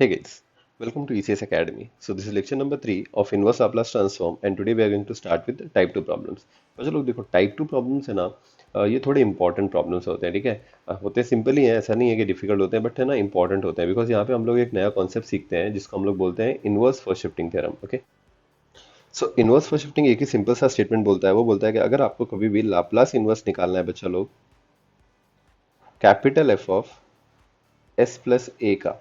Hey guys, welcome to ECS Academy. So this is lecture number 3 of inverse Laplace transform and today we are going to start with type 2 problems. बच्चों लोग देखो type 2 problems है ना, ये थोड़े important problems होते हैं, ठीक है। होते सिंपल ही हैं, ऐसा नहीं है कि डिफिकल्ट होते हैं, बट है ना इंपॉर्टेंट होते हैं बिकॉज यहाँ पे हम लोग एक नया कॉन्सेप्ट सीखते हैं जिसको हम लोग बोलते हैं inverse first shifting theorem. Okay, सो इनवर्स फर्स्ट शिफ्टिंग एक ही सिंपल सा स्टेटमेंट बोलता है, वो बोलता है कि अगर आपको कभी भी लाप्लास इनवर्स निकालना है बच्चा लोग capital F of S plus A का,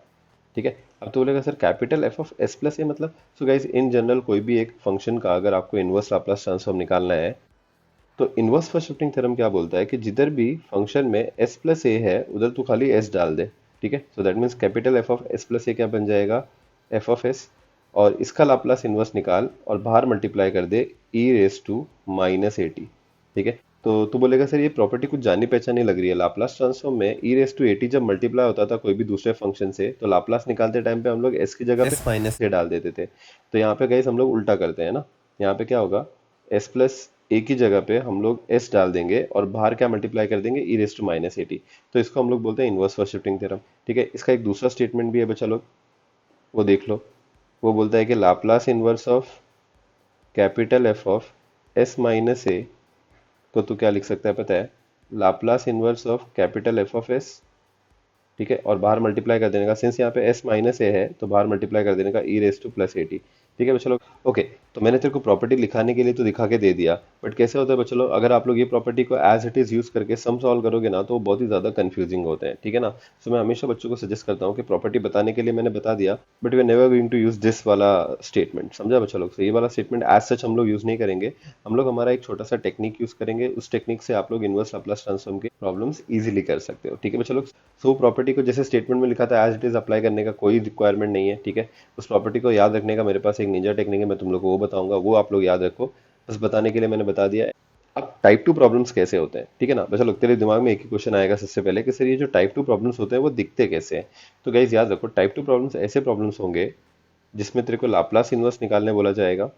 ठीक है। अब तो बोलेगा sir capital F of S plus A मतलब, सो गाइज इन जनरल कोई भी एक फंक्शन का अगर आपको इनवर्स लाप्लास ट्रांसफॉर्म निकालना है तो इनवर्स फर्स्ट शिफ्टिंग थ्योरम क्या बोलता है कि जिधर भी फंक्शन में एस प्लस ए है उधर तू खाली एस डाल दे, ठीक है। So that means capital F of S plus A क्या बन जाएगा, एफ ऑफ एस, और इसका लाप्लास इनवर्स निकाल और बाहर मल्टीप्लाई कर दे e raise to minus a t, ठीक है। तो तू बोलेगा सर ये प्रॉपर्टी कुछ जानी पहचानी लग रही है, लाप्लास ट्रांसफॉर्म में ई रेस टू एटी जब मल्टीप्लाई होता था कोई भी दूसरे फंक्शन से तो लाप्लास निकालते टाइम पे हम लोग एस की जगह पे माइनस ए डाल देते थे। तो यहाँ पे गाइस हम लोग उल्टा करते हैं ना, यहाँ पे क्या होगा, एस प्लस ए की जगह पे हम लोग एस डाल देंगे और बाहर क्या मल्टीप्लाई कर देंगे, e raise to minus a t. तो इसको हम लोग बोलते हैं इनवर्स फर्स्ट शिफ्टिंग थ्योरम, ठीक है। इसका एक दूसरा स्टेटमेंट भी है बच्चा लोग, वो देख लो। वो बोलता है कि Laplace inverse of capital F of S minus A को तू क्या लिख सकता है पता है, Laplace inverse of capital F of S, ठीक है, और बाहर मल्टीप्लाई कर देने का, सिंस यहाँ पे एस माइनस ए है तो बाहर मल्टीप्लाई कर देने का e raise to plus a t, ठीक है बच्चों लोग। ओके, तो मैंने तेरे को प्रॉपर्टी लिखाने के लिए तो दिखा के दे दिया, बट कैसे होता है बच्चों लोग, अगर आप लोग ये प्रॉपर्टी को एज इट इज यूज करके सम सॉल्व करोगे ना तो वो बहुत ही ज्यादा कंफ्यूजिंग होते हैं, ठीक है ना। सो मैं हमेशा बच्चों को सजेस्ट करता हूँ कि प्रॉपर्टी बताने के लिए मैंने बता दिया, but we are never going to use this वाला स्टेटमेंट, समझा बच्चों लोग। तो ये वाला स्टेटमेंट एज सच हम लोग यूज नहीं करेंगे, हम लोग हमारा एक छोटा सा टेक्निक यूज करेंगे, उस टेक्निक से आप लोग इनवर्स लाप्लास ट्रांसफॉर्म के प्रॉब्लम्स इजीली कर सकते हो, ठीक है बच्चों लोग। सो प्रॉपर्टी को जैसे स्टेटमेंट में लिखा था एज इट इज अप्लाई करने का कोई रिक्वायरमेंट नहीं है, ठीक है। उस प्रॉपर्टी को याद रखने का मेरे पास एक निंजा टेक्निक है, मैं तुम लोग को वो बताऊंगा, वो आप लोग याद रखो, बस बताने के लिए मैंने बता दिया। अब टाइप 2 प्रॉब्लम्स कैसे होते हैं, ठीक है ना बच्चा लोग, तेरे दिमाग में एक ही क्वेश्चन आएगा सबसे पहले कि सर ये जो टाइप 2 प्रॉब्लम्स होते हैं वो दिखते कैसे हैं। तो गाइज याद रखो, टाइप 2 प्रॉब्लम्स ऐसे प्रॉब्लम्स होंगे जिसमें तेरे को लाप्लास इनवर्स निकालने बोला जाएगा,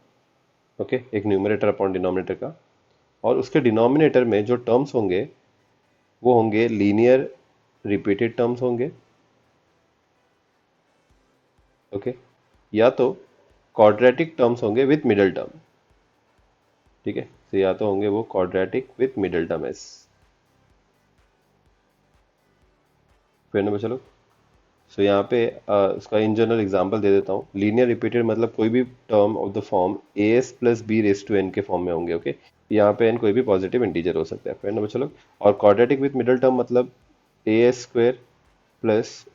ओके, एक न्यूमरेटर अपॉन डिनोमिनेटर का, और उसके डिनोमिनेटर में जो टर्म्स होंगे वो होंगे लीनियर रिपीटेड टर्म्स होंगे, ओके, या तो क्वाड्रेटिक टर्म्स होंगे विथ मिडल टर्म, ठीक है। तो या तो होंगे वो quadratic with middle term S, फिर ना बच्चा लोग। सो यहाँ पे उसका इन जनरल एग्जांपल दे देता हूँ, लीनियर रिपीटेड मतलब कोई भी term of the form a s plus b raise to n के फॉर्म में होंगे, ओके। यहाँ पे एन कोई भी पॉजिटिव इंटीजर हो सकता है, फिर ना बच्चा लोग। और क्वाड्रेटिक विथ मिडल टर्म मतलब a s square plus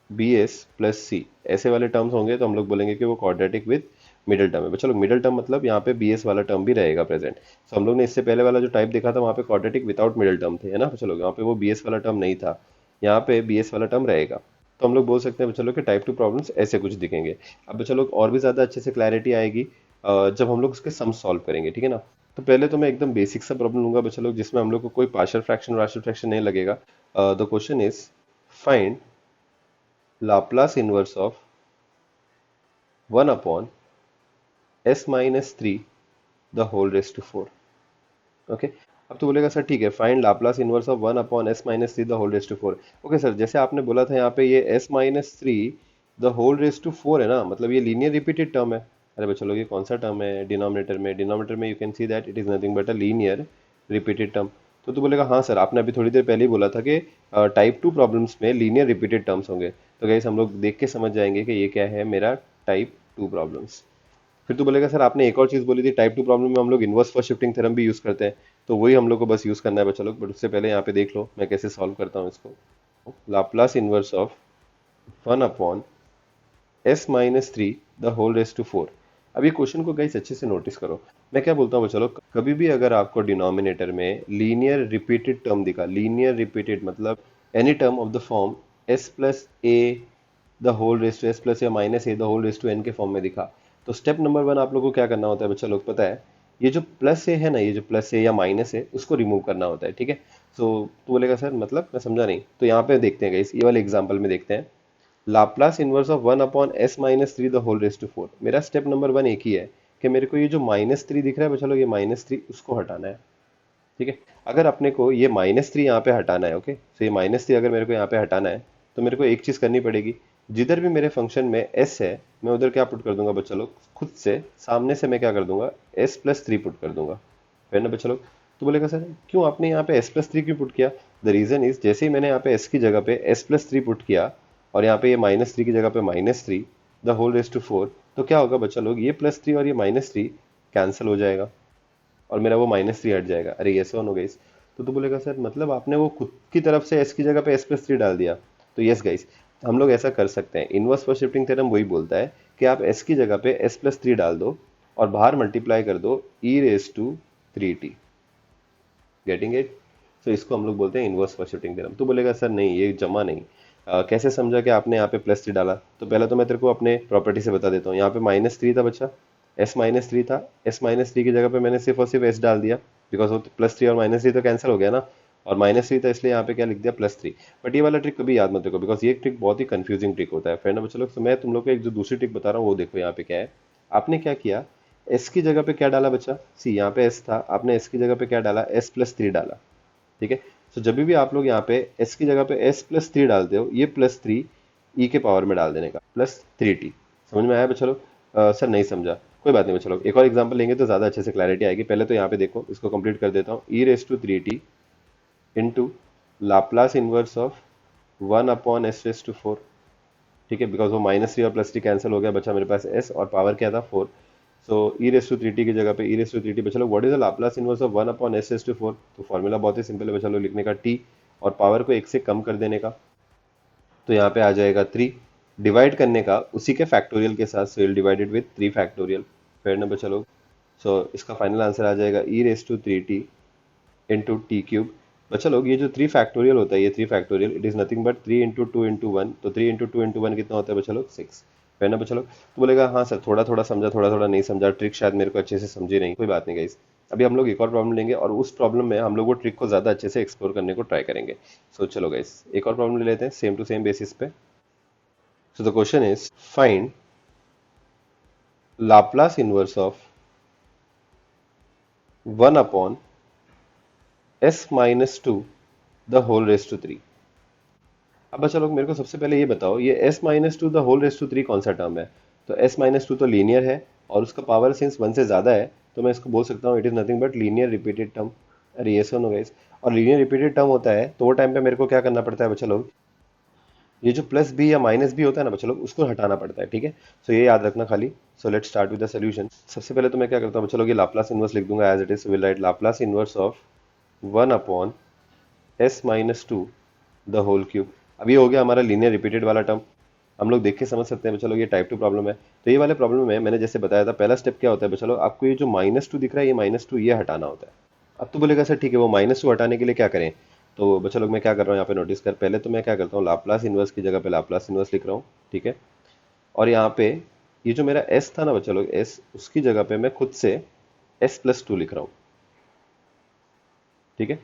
b s plus c, ऐसे वाले टर्म्स होंगे तो हम लोग बोलेंगे कि वो क्वाड्रेटिक विथ मिडल टर्म है। बच्चा लोग मिडल टर्म मतलब यहाँ पे बी एस वाला टर्म भी रहेगा प्रेजेंट। तो हम लोग ने इससे पहले वाला जो टाइप देखा था वहाँ पे क्वाड्रेटिक विदाउट मिडल टर्म थे, है ना बच्चा लोग, यहाँ पे वो बी एस वाला टर्म नहीं था, यहाँ पे बी एस वाला टर्म रहेगा। तो हम लोग बोल सकते हैं बच्चा लोग कि टाइप 2 प्रॉब्लम्स ऐसे कुछ दिखेंगे। अब बच्चा लोग और भी ज़्यादा अच्छे से क्लैरिटी आएगी जब हम लोग उसके सम सॉल्व करेंगे, ठीक है ना। तो पहले तो मैं एकदम बेसिक सा प्रॉब्लम लूंगा बच्चा लोग जिसमें हम लोग को कोई पार्शियल फ्रैक्शन राशियल फ्रैक्शन नहीं लगेगा। The question is find Laplace inverse of 1 upon s minus three the whole raise to four, okay. अब तो बोलेगा सर ठीक है, find Laplace inverse of 1 upon s minus three the whole raise to four. Okay sir, जैसे आपने बोला था यहाँ पे ये s minus three the whole raise to four है ना, मतलब ये लीनियर रिपीटेड टर्म है। अरे बच्चों लोग ये कौन सा टर्म है, डिनोमिनेटर में you can see that it is nothing but a linear repeated term. तो तू बोलेगा हाँ सर, आपने अभी थोड़ी देर पहले ही बोला था कि टाइप 2 प्रॉब्लम्स में लीनियर रिपीटेड टर्म्स होंगे। तो गाइस हम लोग देख के समझ जाएंगे कि ये क्या है, मेरा टाइप 2 प्रॉब्लम्स। फिर तो बोलेगा सर आपने एक और चीज बोली थी, टाइप 2 प्रॉब्लम में हम लोग इनवर्स फर्स्ट शिफ्टिंग थ्योरम भी यूज करते हैं, तो वही हम लोग को बस यूज करना है बच्चा लोग। बट उससे पहले यहाँ पे देख लो मैं कैसे सॉल्व करता हूँ इसको। Laplace inverse of 1 upon s minus three the whole raise to four. अब ये क्वेश्चन को गाइस अच्छे से नोटिस करो, मैं क्या बोलता हूँ चलो, कभी भी अगर आपको डिनोमिनेटर में लीनियर रिपीटेड टर्म दिखा, लीनियर रिपीटेड मतलब any term of the form s plus a the whole raise to s plus या minus a the whole raise to n के फॉर्म में दिखा, तो स्टेप नंबर 1 आप लोगों को क्या करना होता है बच्चा लोग पता है, ये जो प्लस ए है ना, ये जो प्लस ए या माइनस है उसको रिमूव करना होता है, ठीक है। सो तो बोलेगा सर मतलब मैं समझा नहीं, तो यहाँ पे देखते हैं गाइस, ये वाले एग्जांपल में देखते हैं। Laplace inverse of 1 upon s minus three the whole raise to four. मेरा स्टेप नंबर 1 एक ही है कि मेरे को ये जो माइनस थ्री दिख रहा है बच्चा लोग, ये माइनस थ्री उसको हटाना है, ठीक है। अगर अपने को ये माइनस थ्री यहाँ पे हटाना है, ओके, तो ये माइनस थ्री अगर मेरे को यहाँ पे हटाना है तो मेरे को एक चीज़ करनी पड़ेगी, जिधर भी मेरे फंक्शन में s है, मैं उधर क्या पुट कर दूंगा बच्चा लोग, खुद से सामने से मैं क्या कर दूंगा, s+3 पुट कर दूंगा। है ना बच्चा लोग। तो बोलेगा सर क्यों आपने यहाँ पे s+3 क्यों पुट किया? द रीजन इज, जैसे ही मैंने यहाँ पे s की जगह पे s+3 पुट किया और यहाँ पे ये -3 की जगह पे -3 द होल रेज टू 4, तो क्या होगा बच्चा लोग, ये +3 और ये -3 कैंसिल हो जाएगा और मेरा वो -3 हट जाएगा। अरे ये ऑन हो गाइस। तो बोलेगा सर मतलब आपने वो खुद की तरफ से s की जगह पे s+3 डाल दिया। तो यस गाइस, हम लोग ऐसा कर सकते हैं। इनवर्स फर्स्ट शिफ्टिंग थ्योरम वही बोलता है कि आप s की जगह पे s+3 डाल दो और बाहर मल्टीप्लाई कर दो e⁻3t। Getting it? तो इसको हम लोग बोलते हैं इनवर्स फर्स्ट शिफ्टिंग थ्योरम। तो बोलेगा सर नहीं ये जमा नहीं, कैसे समझा कि आपने यहाँ पे +3 डाला? तो पहले तो मैं तेरे को अपने प्रॉपर्टी से बता देता हूँ। यहाँ पे -3 था बच्चा, s-3 था, s-3 की जगह पे मैंने सिर्फ और सिर्फ s डाल दिया, बिकॉज वो +3 और -3 तो कैंसिल हो गया ना, और -3 था इसलिए यहाँ पे क्या लिख दिया, +3। बट ये वाला ट्रिक कभी याद मत रखो, बिकॉज ये ट्रिक बहुत ही कंफ्यूजिंग ट्रिक होता है। फ्रेंड बच्चों लोग, तो मैं तुम लोग को एक जो दूसरी ट्रिक बता रहा हूँ वो देखो। यहाँ पे क्या है, आपने क्या किया, s की जगह पे क्या डाला बच्चा, सी यहाँ पे s था, आपने s की जगह पे क्या डाला, s+3 डाला। ठीक है। तो जब भी आप लोग यहाँ पे s की जगह पे s+3 डालते हो, ये +3 e के पावर में डाल देने का, +3t। समझ में आया बच्चा लोग? सर नहीं समझा, कोई बात नहीं बच्चा लोग, एक और एग्जांपल लेंगे तो ज़्यादा अच्छे से क्लैरिटी आएगी। पहले तो यहाँ पे देखो, इसको कंप्लीट कर देता हूँ। e⁻3t into Laplace inverse of 1/s⁴। ठीक है, बिकॉज वो -3 और +3 कैंसिल हो गया, बचा मेरे पास s और पावर क्या था, 4। सो e⁻3t की जगह पे e⁻3t बचा लो, what is the Laplace inverse of 1/s⁴। तो फॉर्मूला बहुत ही सिंपल है बचा लो, लिखने का t और पावर को 1 से कम कर देने का, तो यहाँ पे आ जाएगा 3। डिवाइड करने का उसी के फैक्टोरियल के साथ, so divided with 3 factorial. Fair ना बचा लोग? सो इसका फाइनल आंसर आ जाएगा e⁻3t इंटू टी क्यूब। बच्चा लोग ये जो 3 फैक्टोरियल होता है, ये 3 factorial it is nothing but 3 into 2 into 1। तो 3 इंटू 2 इंटू 1 कितना होता है बच्चा लोग, 6। है ना बच्चा लोग? तो बोलेगा हाँ सर थोड़ा थोड़ा समझा, थोड़ा थोड़ा नहीं समझा, ट्रिक शायद मेरे को अच्छे से समझी नहीं। कोई बात नहीं गाइस, अभी हम लोग एक और प्रॉब्लम लेंगे और उस प्रॉब्लम में हम लोग वो ट्रिक को ज्यादा अच्छे से एक्सप्लोर करने को ट्राई करेंगे। सो चलो गाइस एक और प्रॉब्लम ले लेते हैं सेम टू सेम बेसिस पे। So the question is find Laplace inverse of 1/s-2 the whole raise to 3। अब बच्चा लोग मेरे को सबसे पहले ये बताओ, ये s-2 the whole raise to 3 कौन सा टर्म है? तो s-2 तो लीनियर है और उसका पावर सिंस 1 से ज्यादा है, तो मैं इसको बोल सकता हूँ it is nothing but linear repeated term. अरे ये सुनो गाइस, और लीनियर रिपीटेड टर्म होता है तो वो टाइम पे मेरे को क्या करना पड़ता है बच्चा लोग, ये जो प्लस बी या माइनस बी होता है ना बच्चा लोग, उसको हटाना पड़ता है। ठीक है, सो ये याद रखना खाली। So let's start with the solution. सबसे पहले तो मैं क्या करता हूँ बच्चा लोग, ये लाप्लास इनवर्स लिख दूंगा as it is. Will write Laplace inverse of 1/s-2 the whole cube. अब ये हो गया हमारा लीनियर रिपीटेड वाला टर्म। हम लोग देख के समझ सकते हैं बच्चा लोग, ये टाइप 2 प्रॉब्लम है। तो ये वाले प्रॉब्लम में मैंने जैसे बताया था, पहला स्टेप क्या होता है बच्चा लोग, आपको ये जो -2 दिख रहा है, ये -2 ये हटाना होता है। अब तो बोलेगा सर ठीक है, वो -2 हटाने के लिए क्या करें? तो बच्चा लोग मैं क्या कर रहा हूँ यहाँ पे नोटिस कर, पहले तो मैं क्या करता हूँ, लाप्लास इनवर्स की जगह पे लाप्लास इनवर्स लिख रहा हूँ। ठीक है, और यहाँ पे ये जो मेरा s था ना बच्चा लोग, s उसकी जगह पे मैं खुद से s+2 लिख रहा हूँ। ठीक है,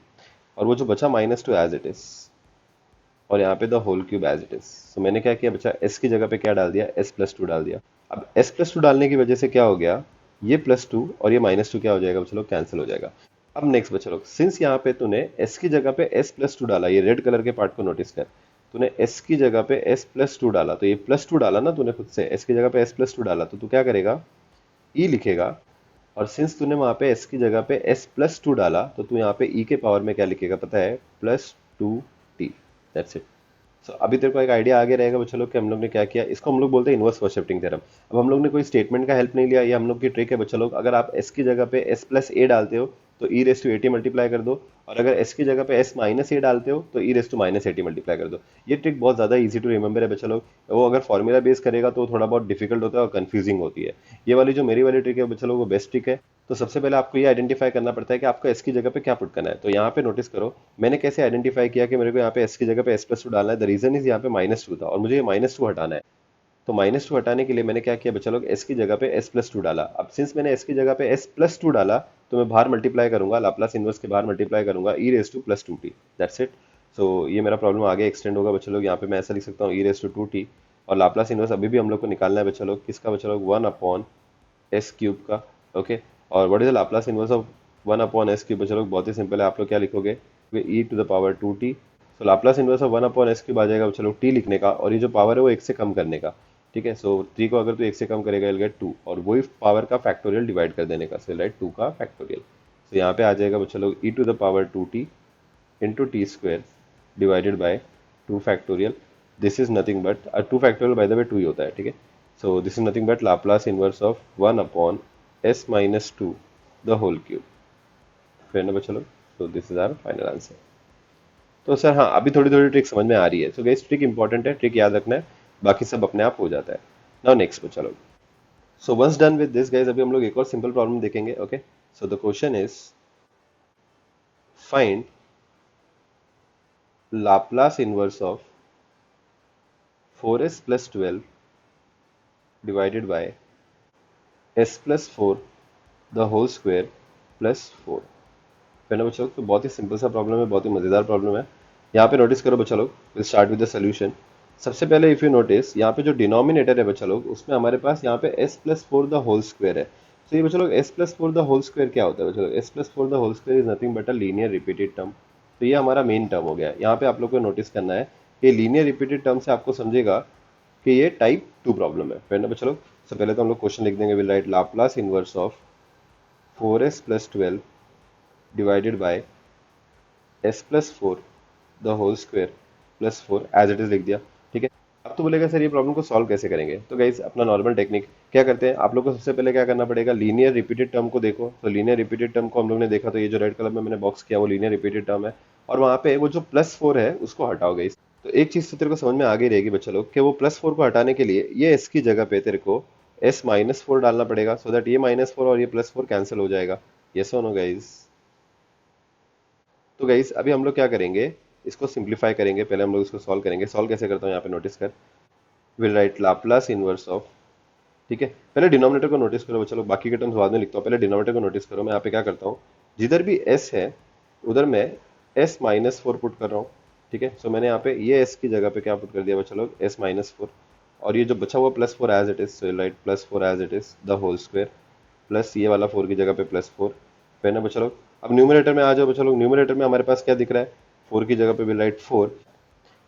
और वो जो बचा -2 एज इट इज, और यहाँ पे the whole cube as it is. तो मैंने क्या किया बच्चा, s की जगह पे क्या डाल दिया, s+2 डाल दिया। अब s+2 डालने की वजह से क्या हो गया, ये +2 और ये -2 क्या हो जाएगा बच्चा लोग, कैंसिल हो जाएगा। अब नेक्स्ट बच्चा लोग, सिंस यहाँ पे तूने s की जगह पे s+2 डाला, ये रेड कलर के पार्ट को नोटिस कर, तूने s की जगह पे s+2 डाला, तो ये +2 डाला ना तूने खुद से, s की जगह पे s+2 डाला, तो तू क्या करेगा, e लिखेगा। और सिंस तूने वहां पे s की जगह पे s+2 डाला, तो तू यहाँ पे e के पावर में क्या लिखेगा पता है, +2t। That's it. सो अभी तेरे को एक आइडिया आगे रहेगा बच्चों लोग कि हम लोग ने क्या किया। इसको हम लोग बोलते हैं इनवर्स फर्स्ट शिफ्टिंग थ्योरम। अब हम लोग ने कोई स्टेटमेंट का हेल्प नहीं लिया, ये हम लोग की ट्रिक है बच्चों लोग। अगर आप s की जगह पे s+a डालते हो तो e⁻at मल्टीप्लाई कर दो, और अगर s की जगह पे s-a डालते हो तो e⁻at मल्टीप्लाई कर दो। ये ट्रिक बहुत ज्यादा इजी टू रिमेंबर है बच्चों लोग। वो अगर फॉर्मूला बेस करेगा तो थोड़ा बहुत डिफिकल्ट होता है और कंफ्यूजिंग होती है। ये वाली जो मेरी वाली ट्रिक है बच्चों लोग, वो बेस्ट ट्रिक है। तो सबसे पहले आपको ये आइडेंटिफाई करना पड़ता है कि आपको s की जगह पे क्या पुट करना है। तो यहाँ पे नोटिस करो, मैंने कैसे आइडेंटिफाई किया कि मेरे को यहाँ पे s की जगह पे s+2 डालना है। द रीजन इज यहाँ पे -2 था और मुझे ये -2 हटाना है। तो -2 हटाने के लिए मैंने क्या किया बच्चा लोग, s की जगह पे s+2 डाला। अब सिंस मैंने s की जगह पे s+2 डाला, तो मैं बाहर मल्टीप्लाई करूंगा, लाप्लास इनवर्स के बाहर मल्टीप्लाई करूंगा e⁻2t। That's it. सो ये मेरा प्रॉब्लम आगे एक्सटेंड होगा बच्चा लोग। यहाँ पे मैं ऐसा लिख सकता हूँ e⁻2t, और लाप्लास इनवर्स अभी भी हम लोग को निकालना है बच्चा लोग, किसका बच्चा लोग, 1/s³ का। ओके, और what is the Laplace inverse of 1/s³ बच्चा लोग, बहुत ही सिंपल है। आप लोग क्या लिखोगे, e⁻2t so Laplace inverse of 1/s cube आ जाएगा चलो t लिखने का, और ये जो पावर है वो 1 से कम करने का। ठीक है, सो 3 को अगर तू 1 से कम करेगा विल गेट 2, और वही पावर का फैक्टोरियल डिवाइड कर देने का, सो राइट 2 का फैक्टोरियल। सो यहाँ पे आ जाएगा चलो e to the power 2t into t square divided by 2 factorial, this is nothing but 2 factorial by the way 2 ही होता है, ठीक है। so this is nothing but Laplace inverse of 1 upon s minus 2 the whole cube। फिर ना बच्चों लोग, so this is our final answer। तो sir हाँ, अभी थोड़ी थोड़ी ट्रिक समझ में आ रही है। सो गाइस ट्रिक इंपॉर्टेंट है, ट्रिक याद रखना है, बाकी सब अपने आप हो जाता है। नाउ नेक्स्ट बच्चा लोग, so once done with this guys, अभी हम लोग एक और सिंपल प्रॉब्लम देखेंगे। Okay, so the question is find Laplace inverse of 4s plus 12 divided by s plus 4 the whole square plus 4। फिर ना बच्चों लोग, तो बहुत ही सिंपल सा प्रॉब्लम है, बहुत ही मज़ेदार प्रॉब्लम है। यहाँ पे नोटिस करो बच्चा लोग, will start with the solution. सबसे पहले इफ़ यू नोटिस, यहाँ पे जो डिनोमिनेटर है बच्चा लोग, उसमें हमारे पास यहाँ पे s plus four the whole square है। तो ये बच्चा लोग s plus four the whole square क्या होता है बच्चा लोग? s plus four the whole square is nothing but a linear repeated term. तो ये हमारा मेन टर्म हो गया। यहाँ पे आप लोग को नोटिस करना है कि लीनियर रिपीटेड टर्म से आपको समझेगा कि ये टाइप 2 प्रॉब्लम है। फिर ना बच्चा लोग, सबसे पहले तो हम लोग क्वेश्चन लिख देंगे, will write Laplace inverse of 4s plus 12 divided by s plus four the whole square plus 4 as it is लिख दिया। ठीक है, अब तो बोलेगा सर ये प्रॉब्लम को सॉल्व कैसे करेंगे? तो गाइस अपना नॉर्मल टेक्निक क्या करते हैं, आप लोग को सबसे पहले क्या करना पड़ेगा, लीनियर रिपीटेड टर्म को देखो। तो लीनियर रिपीटेड टर्म को हम लोग ने देखा, तो ये जो रेड कलर में मैंने बॉक्स किया वो लीनियर रिपीटेड टर्म है, और वहां पे वो जो प्लस 4 है उसको हटाओ गाइस। तो एक चीज तो तेरे को समझ में आ गई रहेगी बच्चा लोग, कि वो प्लस 4 को हटाने के लिए ये s की जगह पे तेरे को s माइनस 4 डालना पड़ेगा, सो दैट ये माइनस 4 और ये प्लस 4 कैंसिल हो जाएगा। यस और नो गाइस? तो गाइस अभी हम लोग क्या करेंगे, इसको सिंप्लीफाई करेंगे। पहले हम लोग इसको सॉल्व करेंगे। सॉल्व कैसे करता हूँ यहाँ पे नोटिस कर, will write Laplace inverse of, ठीक है, पहले डिनोमिनेटर को नोटिस करो बच्चा लोग, बाकी के टर्म्स बाद में लिखता हूँ, पहले डिनोमिनेटर को नोटिस करो। मैं यहाँ पे क्या करता हूँ, जिधर भी s है उधर मैं s माइनस फोर पुट कर रहा हूँ। ठीक है, सो मैंने यहाँ पे ये s की जगह पे क्या पुट कर दिया बच्चा लोग, s माइनस फोर, और ये जो बचा हुआ plus 4 as it is, so write plus 4 as it is the whole square, plus ये वाला 4 की जगह पे प्लस 4। फिर ना बच्चा लोग, अब न्यूमरेटर में आ जाओ बच्चा लोग। न्यूमरेटर में हमारे पास क्या दिख रहा है, 4 की जगह पे विल राइट 4।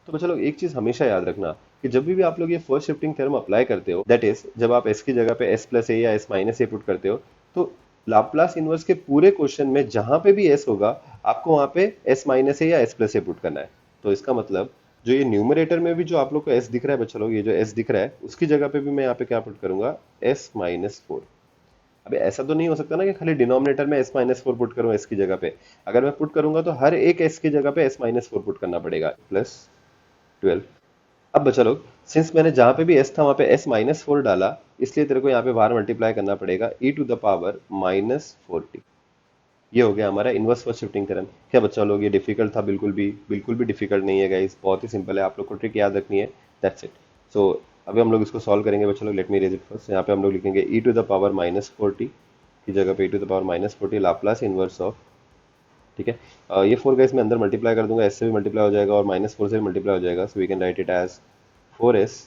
तो बच्चा लोग एक चीज हमेशा याद रखना कि जब भी आप लोग ये फर्स्ट शिफ्टिंग थ्योरम अप्लाई करते हो, दैट इज जब आप s की जगह पे s प्लस ए या s माइनस ए पुट करते हो, तो लाप्लास इनवर्स के पूरे क्वेश्चन में जहां पे भी s होगा, आपको वहां पे s माइनस ए या s प्लस ए पुट करना है। तो इसका मतलब जो ये न्यूमरेटर में भी जो आप लोग को s दिख रहा है बच्चा लोग, ये जो s दिख रहा है उसकी जगह पे भी मैं यहाँ पे क्या पुट करूंगा, s माइनस फोर। अबे ऐसा तो नहीं हो सकता ना कि खाली डिनोमिनेटर में s माइनस फोर पुट करूँ s की जगह पे। अगर मैं पुट करूंगा तो हर एक s की जगह पे s माइनस फोर पुट करना पड़ेगा, प्लस 12। अब बचा लोग, सिंस मैंने जहां पे भी s था वहां पे s माइनस फोर डाला, इसलिए तेरे को यहाँ पे बाहर मल्टीप्लाई करना पड़ेगा e to the power minus 40। ये हो गया हमारा इनवर्स फर्स्ट शिफ्टिंग थ्योरम। क्या बच्चा लोग ये डिफिकल्ट था? बिल्कुल भी डिफिकल्ट नहीं है गाइस, बहुत ही सिंपल है, आप लोग को ट्रिक याद रखनी है, दैट्स इट। सो अभी हम लोग इसको सॉल्व करेंगे बच्चा लोग। Let me raise it first. यहाँ पे हम लोग लिखेंगे e to the power minus 40 की जगह पे e to the power minus 40 Laplace inverse of, ठीक है, ये 4 गाइस मैं अंदर मल्टीप्लाई कर दूंगा, s से भी मल्टीप्लाई हो जाएगा और माइनस 4 से भी मल्टीप्लाई हो जाएगा, so we can write it as 4s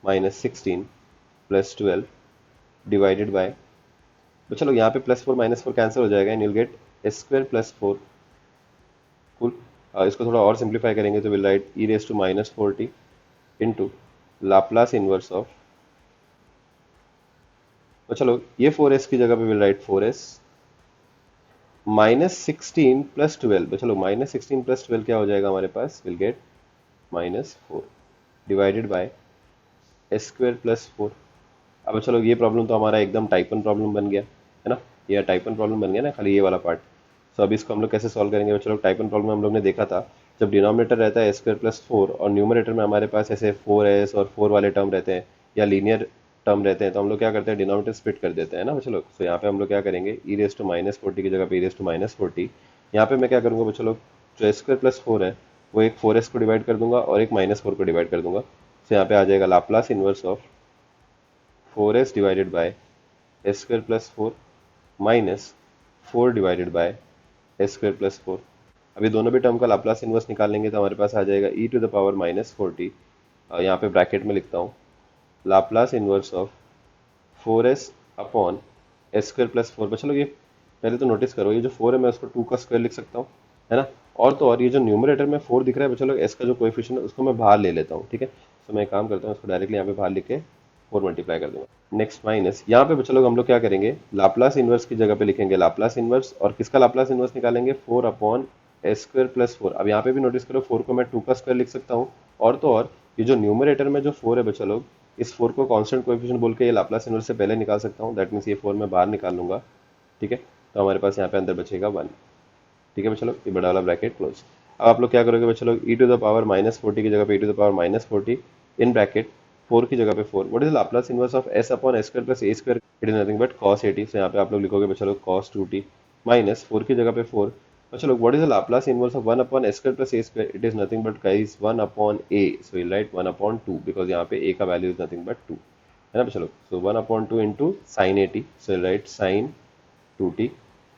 minus 16 plus 12 divided by, तो चलो यहाँ पे प्लस 4 माइनस 4 कैंसिल हो जाएगा and you'll get s square plus 4। Cool. इसको थोड़ा और सिंप्लीफाई करेंगे तो will write e raise to minus 40 into Laplace inverse of, तो चलो ये 4s की जगह पे will write 4s minus 16 plus 12। तो चलो माइनस 16 प्लस 12 क्या हो जाएगा हमारे पास, will get minus 4 divided by s square plus 4। अब चलो ये प्रॉब्लम तो हमारा एकदम टाइप 1 प्रॉब्लम बन गया है ना, ये टाइप 1 प्रॉब्लम बन गया ना, खाली ये वाला पार्ट। सो अभी इसको हम लोग कैसे सॉल्व करेंगे? चलो टाइप 1 प्रॉब्लम हम लोग ने देखा था, जब डिनोमिनेटर रहता है एस स्क्वायर प्लस 4 और न्यूमरेटर में हमारे पास ऐसे 4s और 4 वाले टर्म रहते हैं या लीनियर टर्म रहते हैं, तो हम लोग क्या करते हैं, डिनोमिनेटर स्प्लिट कर देते हैं ना बच्चों। सो यहाँ पे हम लोग क्या करेंगे, ई रेस टू माइनस 40 की जगह पे ई रेस टू माइनस 40, यहाँ पे मैं क्या करूँगा बच्चों लोग, जो एस स्क्वायर प्लस 4 है वो एक 4s को डिवाइड कर दूंगा और एक माइनस 4 को डिवाइड कर दूंगा। सो यहाँ पे आ जाएगा Laplace inverse of 4s divided by s square plus 4 minus 4 divided by s square plus 4। अभी दोनों भी टर्म का लाप्लास इनवर्स निकाल लेंगे तो हमारे पास आ जाएगा e to the power minus 40, यहाँ पे ब्रैकेट में लिखता हूँ Laplace inverse of 4s upon s square plus 4। चलो ये पहले तो नोटिस करो, ये जो 4 है मैं उसको 2 का स्क्वायर लिख सकता हूँ, है ना। और तो और ये जो न्यूमरेटर में 4 दिख रहा है, चलो एस का जो कोएफिशिएंट है उसको मैं बाहर ले लेता हूँ, ठीक है। तो मैं एक काम करता हूँ, इसको डायरेक्टली यहाँ पे बाहर लिख के 4 मल्टीप्लाई कर दूंगा। नेक्स्ट माइनस, यहाँ पे चलो हम लोग क्या करेंगे, लाप्लास इनवर्स की जगह पे लिखेंगे लाप्लास इनवर्स, और किसका लाप्लास इनवर्स निकालेंगे, 4 अपॉन एस स्क्वायर प्लस 4। अब यहाँ पे भी नोटिस करो 4 को मैं 2 का स्क्वायर लिख सकता हूँ। और तो और ये जो न्यूमरेटर में जो 4 है बच्चा लोग, इस 4 को कांस्टेंट कोएफिशिएंट बोल के ये लाप्लास इनवर्स से पहले निकाल सकता हूँ, दैट मीन्स ये 4 मैं बाहर निकाल लूंगा, ठीक है। तो हमारे पास यहाँ पे अंदर बचेगा 1, ठीक है बच्चा लोग, ये बड़ा वाला ब्रैकेट क्लोज। अब आप लोग क्या करोगे बच्चा लोग, ई टू द पावर -40 की जगह पे e to the power -40 in bracket 4 की जगह पे 4, what is Laplace inverse of s upon s square plus a square, it is nothing but cos 80। So यहाँ पे आप लोग लिखोगे बच्चा लोग cos 2t माइनस 4 की जगह पे 4। बच्चा लोग what is the Laplace inverse of 1 upon s square plus a square, it is nothing but guys 1 upon A, so you right 1 upon 2 because यहाँ पे ए का वैल्यू इज नथिंग बट 2, है ना बच्चा लोग। So 1 upon 2 into sine 80, so you write sine 2t,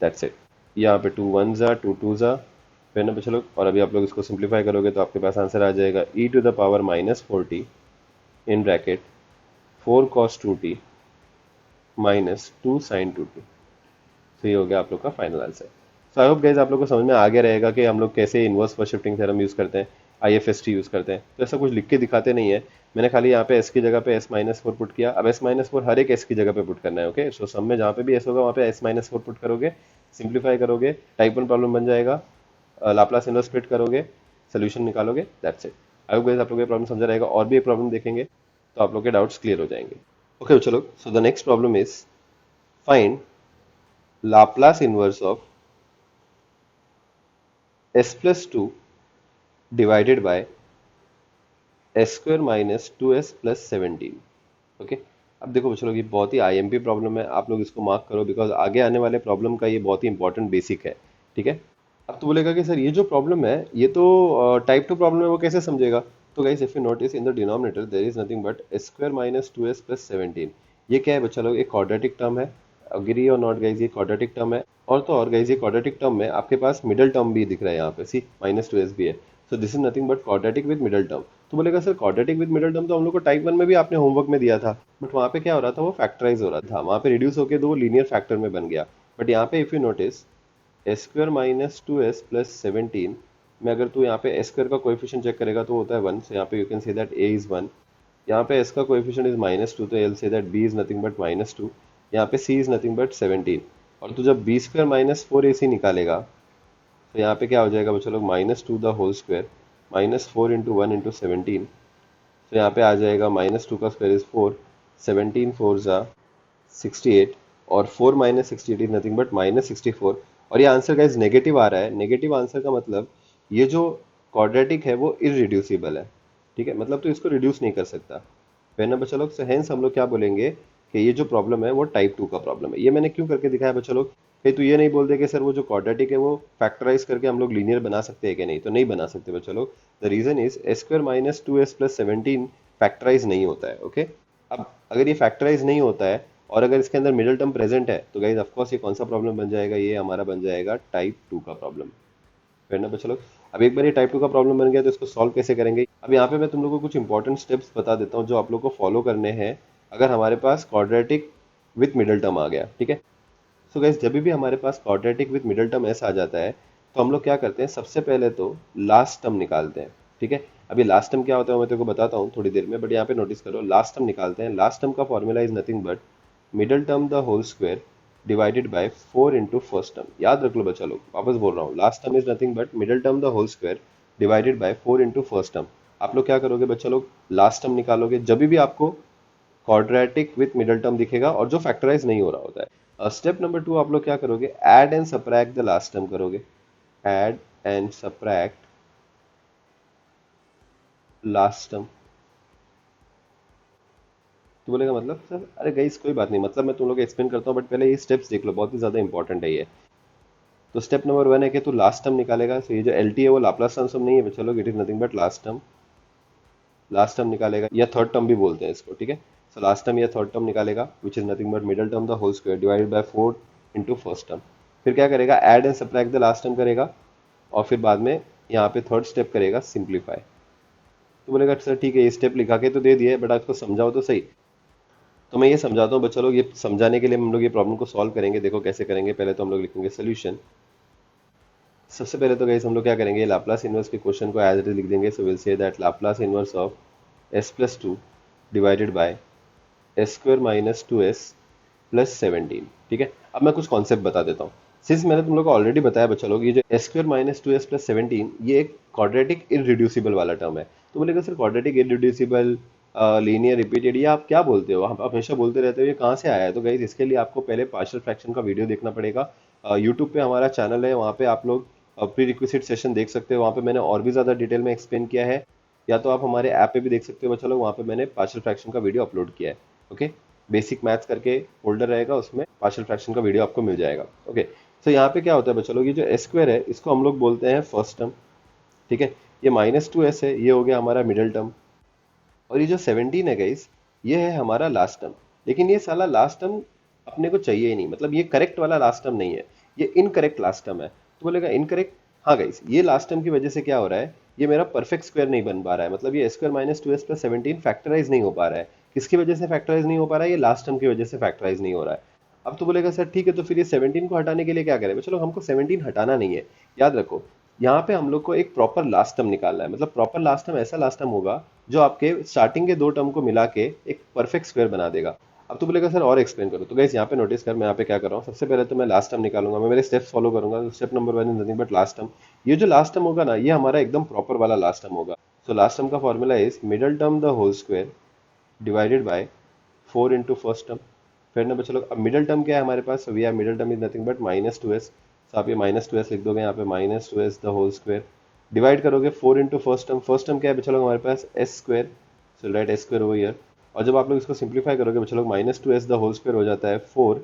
that's it. यहाँ पे 2 1 जा 2 2 जा, फिर ना बच्चा लोग, और अभी आप लोग इसको सिंप्लीफाई करोगे तो आपके पास आंसर आ जाएगा e to the power -40 in bracket 4 cos 2t minus 2 sin 2t। तो ये हो गया आप लोग का final answer. So I hope guys आप लोग को समझ में आ गया रहेगा कि हम लोग कैसे inverse first shifting theorem use करते हैं, आईएफएसटी यूज़ करते हैं। तो ऐसा कुछ लिख के दिखाते नहीं है, मैंने खाली यहाँ पे एस की जगह पे s-4 पुट किया। अब s-4 हर एक एस की जगह पे पुट करना है, ओके। सो सब में जहाँ पे भी एस होगा वहाँ पे s-4 पुट करोगे, सिंप्लीफाई करोगे, टाइप 1 प्रॉब्लम बन जाएगा, लाप्लास इनवर्स फिट करोगे, सोल्यूशन निकालोगे, that's it. I hope guys आप लोग ये प्रॉब्लम समझा रहेगा, और भी एक प्रॉब्लम देखेंगे तो आप लोग के डाउट्स क्लियर हो जाएंगे। ओके चलो, so the next problem is find Laplace inverse of s plus 2 divided by s square minus 2s plus 17। Okay. अब देखो बच्चों लोग, ये बहुत ही आईएमपी प्रॉब्लम है, आप लोग इसको मार्क करो बिकॉज आगे आने वाले प्रॉब्लम का ये बहुत ही इंपॉर्टेंट बेसिक है, ठीक है। अब तो बोलेगा कि सर ये जो प्रॉब्लम है ये तो टाइप 2 प्रॉब्लम है, वो कैसे समझेगा। तो guys if you notice in the denominator there is nothing but s square minus 2s plus 17। ये क्या है बच्चा लोग, एक क्वाड्रेटिक टर्म है, अग्री और नॉट गाइस, ये क्वाड्रेटिक टर्म है। और तो और गाइस ये क्वाड्रेटिक टर्म में आपके पास मिडल टर्म भी दिख रहा है यहाँ पे, सी -2s भी है। So this is nothing but quadratic with middle term. तो बोलेगा sir quadratic with middle term तो हम लोग को टाइप 1 में भी आपने होमवर्क में दिया था, बट वहाँ पे क्या हो रहा था, वो फैक्टराइज हो रहा था, वहाँ पे रिड्यूस होकर तो वो लीनियर फैक्टर में बन गया। बट यहाँ पे if you notice S square minus 2s plus 17 में अगर तू यहाँ पे एस स्क्वायर का कोएफिशिएंट चेक करेगा तो होता है 1, सो यहाँ पे you can say that a is 1। यहाँ पे s का कोएफिशिएंट इज -2, तो L say that b is nothing but -2। यहाँ पे c इज नथिंग बट 17। और तू जब b स्क्वायर माइनस 4ac निकालेगा तो यहाँ पे क्या हो जाएगा बच्चों लोग, -2 the whole square -4 into 1 into 17। तो यहाँ पे आ जाएगा -2 का स्क्वायर इज 4, 17 4 जा 68, और 4 माइनस 68 इज नथिंग बट -64। और ये आंसर गाइज नेगेटिव आ रहा है। नेगेटिव आंसर का मतलब ये जो क्वाड्रेटिक है वो इररिड्यूसिबल है, ठीक है, मतलब तो इसको रिड्यूस नहीं कर सकता। फिर ना बच्चा लोग, सो हेंस हम लोग क्या बोलेंगे कि ये जो प्रॉब्लम है वो टाइप 2 का प्रॉब्लम है। ये मैंने क्यों करके दिखाया बच्चा लोग, कहीं तो ये नहीं बोल दे कि सर वो जो क्वाड्रेटिक है वो फैक्टराइज करके हम लोग लीनियर बना सकते हैं कि नहीं, तो नहीं बना सकते बच्चा लोग। The reason is s square minus 2s plus 17 factorise नहीं होता है, ओके। अब अगर ये फैक्टराइज नहीं होता है और अगर इसके अंदर मिडिल टर्म प्रेजेंट है तो गाइज ऑफकोर्स ये कौन सा प्रॉब्लम बन जाएगा, ये हमारा बन जाएगा टाइप 2 का प्रॉब्लम। फिर ना बच्चा लोग, अब एक बार ये टाइप 2 का प्रॉब्लम बन गया तो इसको सॉल्व कैसे करेंगे। अब यहाँ पे मैं तुम लोगों को कुछ इंपॉर्टेंट स्टेप्स बता देता हूँ जो आप लोग को फॉलो करने हैं अगर हमारे पास क्वाड्रेटिक विथ मिडिल टर्म आ गया, ठीक है। सो गाइज जब भी हमारे पास क्वाड्रेटिक विथ मिडिल टर्म ऐसा आ जाता है तो हम लोग क्या करते हैं, सबसे पहले तो लास्ट टर्म निकालते हैं, ठीक है। अभी लास्ट टर्म क्या होता है मैं तेरे को बताता हूँ थोड़ी देर में, बट यहाँ पे नोटिस करो लास्ट टर्म निकालते हैं। लास्ट टर्म का formula is nothing but middle term the whole square divided by 4 into first term. याद रख लो बच्चा लोग, वापस बोल रहा हूँ, last term is nothing but middle term the whole square divided by 4 into first term. आप लोग क्या करोगे बच्चा लोग, लास्ट टर्म निकालोगे जब भी आपको क्वाड्रेटिक विथ मिडल टर्म दिखेगा और जो फैक्टराइज नहीं हो रहा होता है। स्टेप नंबर 2 आप लोग क्या करोगे, add and subtract the last term करोगे, add and subtract last term. तो बोलेगा मतलब सर, अरे गाइस कोई बात नहीं, मतलब मैं तुम लोग एक्सप्लेन करता हूँ बट पहले ये स्टेप्स देख लो, बहुत ही ज्यादा इंपॉर्टेंट है ये। तो स्टेप नंबर 1 है कि तू लास्ट टर्म निकालेगा। सो ये जो एल टी है वो लाप्लास ट्रांसफॉर्म नहीं है बच्चा लोग, it is nothing but last term. Last term निकालेगा या थर्ड टर्म भी बोलते हैं इसको, ठीक है। सो लास्ट टर्म या थर्ड टर्म निकालेगा which is nothing but middle term the whole square divided by 4 into first term. फिर क्या करेगा, add and subtract the last term करेगा, और फिर बाद में यहाँ पे थर्ड स्टेप करेगा सिंप्लीफाई। तो बोलेगा सर ठीक है, ये स्टेप लिखा के तो दे दिए बट आपको समझाओ तो सही। तो मैं ये समझाता हूँ बच्चा लोग, ये समझाने के लिए हम लोग ये प्रॉब्लम को सॉल्व करेंगे। देखो कैसे करेंगे, पहले तो हम लोग लिखेंगे सोल्यूशन। सबसे पहले तो गाइस हम लोग क्या करेंगे, लाप्लास इनवर्स के क्वेश्चन को एज इट इज लिख देंगे। So will say that Laplace inverse of S plus two divided by s square minus two s plus 17। ठीक है, अब मैं कुछ कॉन्सेप्ट बता देता हूँ। सिंस मैंने तुम लोग को ऑलरेडी बताया बच्चा लोग, ये जो s square minus two s plus 17 ये एक क्वाड्रेटिक इररिड्यूसिबल वाला टर्म है। तो बोलेगा sir quadratic irreducible linear repeated ये आप क्या बोलते हो, आप हमेशा बोलते रहते हो, ये कहाँ से आया है? तो गाइज इसके लिए आपको पहले पार्शियल फ्रैक्शन का वीडियो देखना पड़ेगा। यूट्यूब पे हमारा चैनल है, वहाँ पे आप लोग प्री रिक्विजिट सेशन देख सकते हो, वहाँ पे मैंने और भी ज़्यादा डिटेल में एक्सप्लेन किया है। या तो आप हमारे ऐप पे भी देख सकते हो बच्चा लोग, वहाँ पे मैंने पार्शियल फ्रैक्शन का वीडियो अपलोड किया है। ओके, बेसिक मैथ्स करके फोल्डर रहेगा, उसमें पार्शियल फ्रैक्शन का वीडियो आपको मिल जाएगा। ओके, तो यहाँ पे क्या होता है बच्चा लोग, ये जो एस स्क्वायर है इसको हम लोग बोलते हैं फर्स्ट टर्म। ठीक है, ये माइनस टू एस है, ये हो गया हमारा मिडिल टर्म। और ये जो 17 है गाइस, ये है हमारा लास्ट टर्म। लेकिन ये साला लास्ट टर्म अपने को चाहिए ही नहीं, मतलब ये करेक्ट वाला लास्ट टर्म नहीं है, ये इनकरेक्ट लास्ट टर्म है। तो बोलेगा इनकरेक्ट, हाँ गाइस ये लास्ट टर्म की वजह से क्या हो रहा है, ये मेरा परफेक्ट स्क्वायर नहीं बन पा रहा है, मतलब ये s square minus two s plus 17 factorise नहीं हो पा रहा है। किसकी वजह से फैक्टराइज नहीं हो पा रहा है? ये लास्ट टर्म की वजह से फैक्टराइज नहीं हो रहा है। अब तो बोलेगा सर ठीक है, तो फिर ये 17 को हटाने के लिए क्या करें? चलो हमको 17 हटाना नहीं है, याद रखो यहाँ पे हम लोग को एक प्रॉपर लास्ट टर्म निकालना है। मतलब प्रॉपर लास्ट टर्म ऐसा लास्ट टर्म होगा जो आपके स्टार्टिंग के दो टर्म को मिला के एक परफेक्ट स्क्वायर बना देगा। अब तो बोलेगा सर और एक्सप्लेन करो। तो गाइस यहाँ पे नोटिस कर, मैं यहाँ पे क्या कर रहा हूँ, सबसे पहले तो मैं लास्ट टर्म निकालूंगा, मैं मेरे स्टेप्स फॉलो करूंगा। Step number 1 is nothing but last term. ये जो लास्ट टर्म होगा ना, ये हमारा एकदम प्रॉपर वाला लास्ट टर्म होगा। सो लास्ट टर्म का formula is middle term the whole square divided by 4 into first term. फिर ना चलो, अब मिडल टर्म क्या है हमारे पास? We are middle term is nothing but minus two s. तो आप ये माइनस टू एस लिख दोगे यहाँ पे, minus two s the whole square divide करोगे 4 into first term. First term क्या है बच्चा लोग हमारे पास? S square. So write s square over here. और जब आप लोग इसको सिंप्लीफाई करोगे बच्चा लोग, minus two s the whole square हो जाता है 4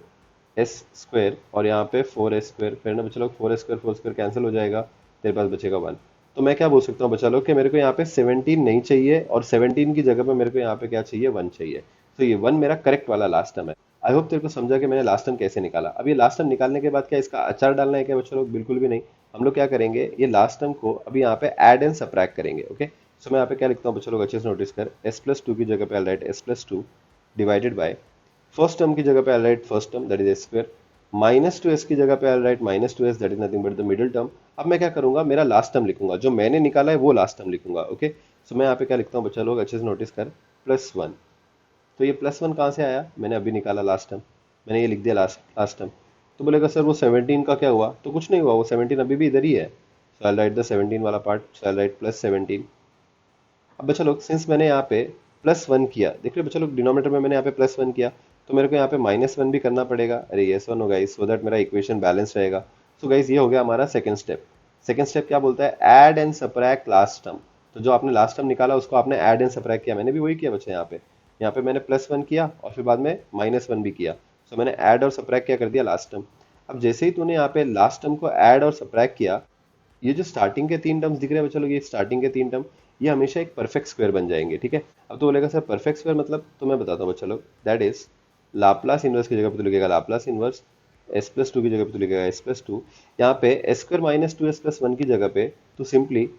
एस स्क्वायर, और यहाँ पे 4 एस स्क्वायर। फिर ना बच्चा लोग 4 एस स्क्वायर 4 स्क्वायर कैंसिल हो जाएगा, तेरे पास बचेगा 1। तो मैं क्या बोल सकता हूँ बच्चा लोग कि मेरे को यहाँ पे 17 नहीं चाहिए, और 17 की जगह पे मेरे को यहाँ पे क्या चाहिए? 1 चाहिए। तो ये 1 मेरा करेक्ट वाला लास्ट टर्म है। आई होप तेरे को समझा कि मैंने लास्ट टर्म कैसे निकाला। अब ये लास्ट टर्म निकालने के बाद क्या इसका अचार डालना है क्या बच्चों लोग? बिल्कुल भी नहीं। हम लोग क्या करेंगे, ये लास्ट टर्म को अभी यहाँ पे ऐड एंड सबट्रैक्ट करेंगे। ओके, सो मैं यहाँ पे क्या लिखता हूँ बच्चों लोग, अच्छे से नोटिस कर। एस प्लस टू की जगह पे right S plus two divided by first term की जगह पे right first term that is s square, minus two S की जगह पे right minus two S that is nothing but the middle term. अब मैं क्या करूंगा, मेरा लास्ट टर्म लिखूंगा, जो मैंने निकाला है वो लास्ट टर्म लिखूंगा। ओके, सो मैं यहाँ पे क्या लिखता हूँ बच्चा लोग, अच्छे से नोटिस कर, प्लस 1। तो ये प्लस 1 कहाँ से आया? मैंने अभी निकाला लास्ट टर्म, मैंने ये लिख दिया लास्ट लास्ट टर्म। तो बोलेगा सर वो 17 का क्या हुआ? तो कुछ नहीं हुआ, वो 17 अभी भी इधर ही है। सो आई राइट द 17 वाला part, so I write plus 17। अब बच्चा लोग सिंस मैंने यहाँ पे प्लस 1 किया, देख रहे बच्चा लोग डिनोमिनेटर में मैंने यहाँ पे प्लस 1 किया, तो मेरे को यहाँ पे माइनस 1 भी करना पड़ेगा। अरे यस वन होगा इस, सो दैट मेरा इक्वेशन बैलेंस रहेगा। सो गाइस ये हो गया हमारा सेकंड स्टेप। सेकंड स्टेप क्या बोलता है? Add and subtract last term. तो जो आपने लास्ट टर्म निकाला उसको आपने ऐड एंड सबट्रैक्ट किया, मैंने भी वही किया बच्चा। यहाँ पे मैंने प्लस 1 किया और फिर बाद में माइनस 1 भी किया। सो मैंने ऐड और सबट्रैक्ट क्या कर दिया? Last term. अब जैसे ही तूने यहाँ पे लास्ट टर्म को ऐड और सबट्रैक्ट किया, ये जो स्टार्टिंग के तीन टर्म्स दिख रहे हैं बच्चों लोग, ये स्टार्टिंग के तीन टर्म ये हमेशा एक परफेक्ट स्क्वायर बन जाएंगे। ठीक है, अब तो बोलेगा सर परफेक्ट स्क्वायर मतलब? तो मैं बताता हूँ बच्चों लोग, दैट इज लाप्लास इनवर्स की जगह पे तो लिखेगा Laplace inverse S plus to की जगह पे तो लिखेगा एस प्लस टू। यहाँ पे s square minus two s plus one की जगह पे तो simply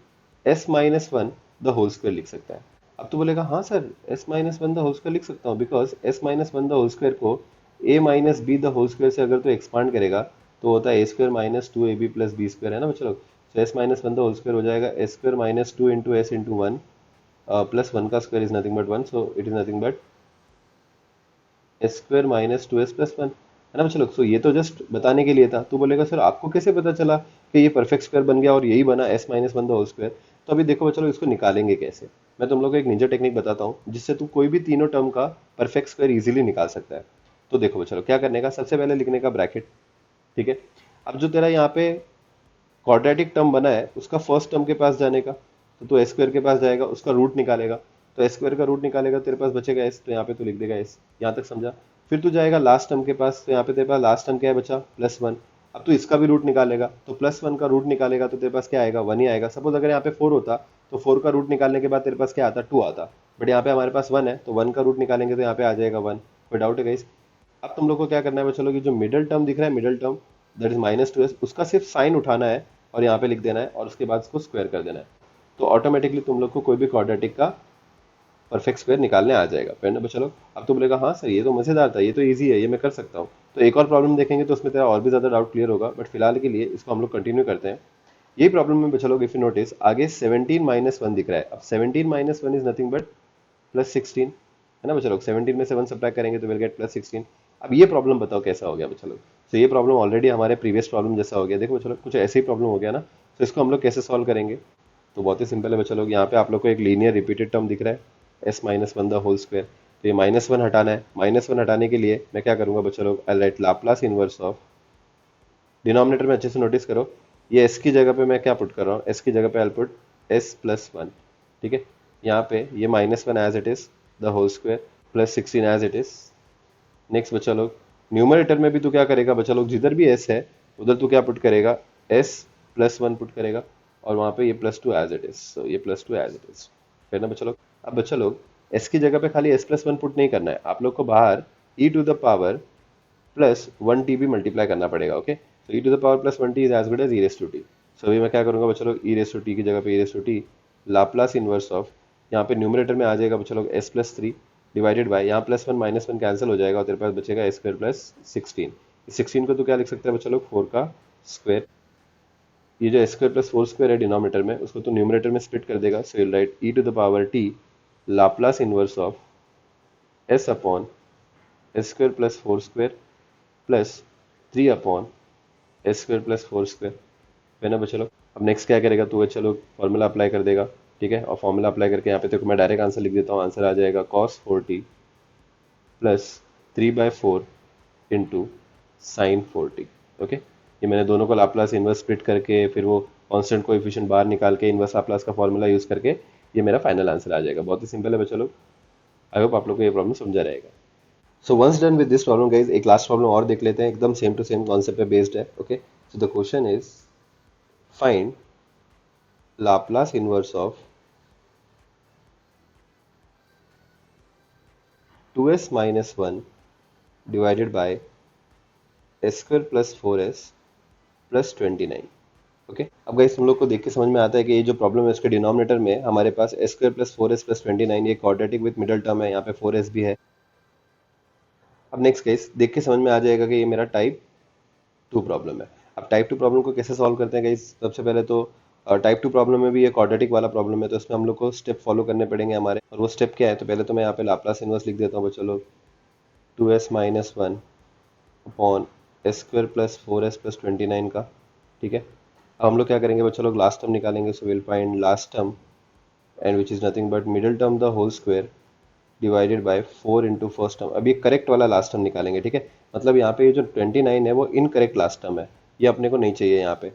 s minus one the whole square लिख सकता है। अब तो बोलेगा हाँ sir s minus one the whole square लिख सकता हूँ, because s minus one the whole square को a minus b the whole square से अगर तो एक्सपांड करेगा तो होता है a square minus two a b plus b square, है ना बच्चों लोग? तो s minus one the whole square हो जाएगा s square minus two into s into one plus one का square is nothing but one, so it is nothing but s square minus two s plus one, है ना बच्चों लोग? सो ये तो just बताने के लिए था। तो बोलेगा सर आपको कैसे पता चला कि ये परफेक्ट स्क्वायर बन गया और यही बना s minus one the whole square? तो अभी देखो बच्चों लोग इसको निकालेंगे कैसे, मैं तुम लोग को एक निंजा टेक्निक बताता हूँ जिससे तू कोई भी तीनों टर्म का परफेक्ट स्क्वायर इजीली निकाल सकता है। तो देखो बच्चों लोग क्या करने का, सबसे पहले लिखने का ब्रैकेट। ठीक है, अब जो तेरा यहाँ पे क्वाड्रेटिक टर्म बना है उसका फर्स्ट टर्म के पास जाने का, तो तू एस स्क्वायर के पास जाएगा, उसका रूट निकालेगा। तो एस स्क्वायर का रूट निकालेगा, तेरे पास बचेगा एस, तो यहाँ पे तू लिख देगा एस। यहाँ तक समझा? फिर तू जाएगा लास्ट टर्म के पास, तो यहाँ पे तेरे पास लास्ट टर्म क्या है बचा? प्लस 1। अब तू इसका भी रूट निकालेगा, तो प्लस 1 का रूट निकालेगा तो तेरे पास क्या आएगा? 1 ही आएगा। सपोज अगर यहाँ पे 4 होता तो 4 का रूट निकालने के बाद तेरे पास क्या आता? 2 आता। बट यहाँ पे हमारे पास 1 है तो 1 का रूट निकालेंगे तो यहाँ पे आ जाएगा 1। कोई डाउट है गाइस? अब तुम लोग को क्या करना है बच्चों लोग, जो मिडिल टर्म दिख रहा है middle term that is minus two S, उसका सिर्फ साइन उठाना है और यहाँ पे लिख देना है और उसके बाद इसको स्क्वायर कर देना है। तो ऑटोमेटिकली तुम लोग को कोई भी क्वाड्रेटिक का परफेक्ट स्क्वायर निकालने आ जाएगा। फिर ना बच्चा लोग, अब तो बोलेगा हाँ सर ये तो मजेदार था, ये तो इजी है, ये मैं कर सकता हूँ। तो एक और प्रॉब्लम देखेंगे तो उसमें तेरा और भी ज्यादा डाउट क्लियर होगा, बट फिलहाल के लिए इसको हम लोग कंटिन्यू करते हैं। यही प्रॉब्लम में बच्चा लोग इफ यू नोटिस आगे 17 माइनस वन दिख रहा है। अब 17 minus one is nothing but plus 16, है ना बच्चा लोग। 17 में से 1 सब्ट्रैक्ट करेंगे तो विल गेट प्लस 16। अब ये प्रॉब्लम बताओ कैसा हो गया बच्चा लोग। तो ये प्रॉब्लम ऑलरेडी हमारे प्रीवियस प्रॉब्लम जैसा हो गया। देखो बच्चा लोग कुछ ऐसे ही प्रॉब्लम हो गया ना, तो इसको हम लोग कैसे सॉल्व करेंगे। तो बहुत ही सिंपल है बच्चा लोग। यहाँ पे आप लोग को एक लीनियर रिपीटेड टर्म दिख रहा है s minus one the whole square. तो ये माइनस वन हटाना है। माइनस वन हटाने के लिए मैं क्या करूंगा बच्चा लोग, I write Laplace inverse of, denominator में अच्छे से नोटिस करो, ये एस की जगह पे मैं क्या पुट कर रहा हूँ, एस की जगह पे I put s plus one. ठीक है, यहाँ पे ये minus one as it is the whole square plus 16 as it is. Next बच्चा लोग न्यूमरेटर में भी तू क्या करेगा बच्चा लोग, जिधर भी एस है उधर तू क्या पुट करेगा, एस प्लस वन पुट करेगा, और वहां पे ये plus two as it is. So ये plus two as it is, फिर ना बच्चा लोग। अब बच्चा लोग एस की जगह पे खाली एस प्लस वन पुट नहीं करना है, आप लोग को बाहर e to the power plus one t भी मल्टीप्लाई करना पड़ेगा। ओके, तो e to the power plus one t is as good as e raise to t. So अभी मैं क्या करूंगा बच्चा लोग, ई रेस टू टी की जगह पे e raise to t Laplace inverse of, यहाँ पे न्यूमरेटर में आ जाएगा बच्चा लोग s plus three divided by, यहाँ plus one minus one cancel हो जाएगा और तेरे पास बचेगा ए स्क्वायर प्लस 16। 16 को तो क्या लिख सकते हैं बच्चा लोग, 4 का स्क्वायर। ये जो a square plus four square है डिनोमिनेटर में, उसको तो न्यूमरेटर में स्प्लिट कर देगा। So will write e to the power t Laplace inverse of s upon s square plus four square plus three upon s square plus four square, है ना बच्चा लोग। अब नेक्स्ट क्या करेगा तू, बच्चा लोग फॉर्मूला अप्लाई कर देगा। ठीक है, और फॉर्मूला अप्लाई करके यहाँ पे देखो मैं डायरेक्ट आंसर लिख देता हूँ। आंसर आ जाएगा cos four T plus three by four into sine four T. Okay, ये मैंने दोनों को लाप्लास इनवर्स स्प्लिट करके फिर वो कांस्टेंट कोएफिशिएंट बाहर निकाल के इनवर्स लाप्लास का फॉर्मूला यूज करके ये मेरा फाइनल आंसर आ जाएगा। बहुत ही सिंपल है बच्चा लोग। आई होप आप लोग को ये प्रॉब्लम समझा रहेगा। So once done with this problem guys, एक लास्ट प्रॉब्लम और देख लेते हैं, एकदम सेम टू सेम कॉन्सेप्ट पे बेस्ड है। Okay, so the question is find Laplace inverse of 2s minus 1 divided by s square plus 4s plus 29। Okay, अब guys हम लोग को देख के समझ में आता है कि ये जो प्रॉब्लम है उसके डिनोमिनेटर में हमारे पास s square plus four s plus 29, ये क्वाड्रेटिक विद मिडल टर्म है, यहाँ पे फोर एस भी है। अब नेक्स्ट गाइस देख के समझ में आ जाएगा कि ये मेरा टाइप टू प्रॉब्लम है। अब टाइप टू प्रॉब्लम को कैसे सॉल्व करते हैं गाइस, सबसे पहले तो टाइप टू प्रॉब्लम में भी ये क्वाड्रेटिक वाला प्रॉब्लम है, तो इसमें हम लोग को स्टेप फॉलो करने पड़ेंगे हमारे। और वो स्टेप क्या है, तो पहले तो मैं यहाँ पे लाप्लास इनवर्स लिख देता हूँ बच्चों लोग, two s minus one upon s square plus four s plus 29 का। ठीक है, अब हम लोग क्या करेंगे बच्चों लोग, लास्ट टर्म निकालेंगे। So will find last term and which is nothing but middle term the whole square divided by four into first term. अब ये करेक्ट वाला लास्ट टर्म निकालेंगे। ठीक है, मतलब यहाँ पे ये जो 29 है वो इनकरेक्ट लास्ट टर्म है, ये अपने को नहीं चाहिए यहाँ पे।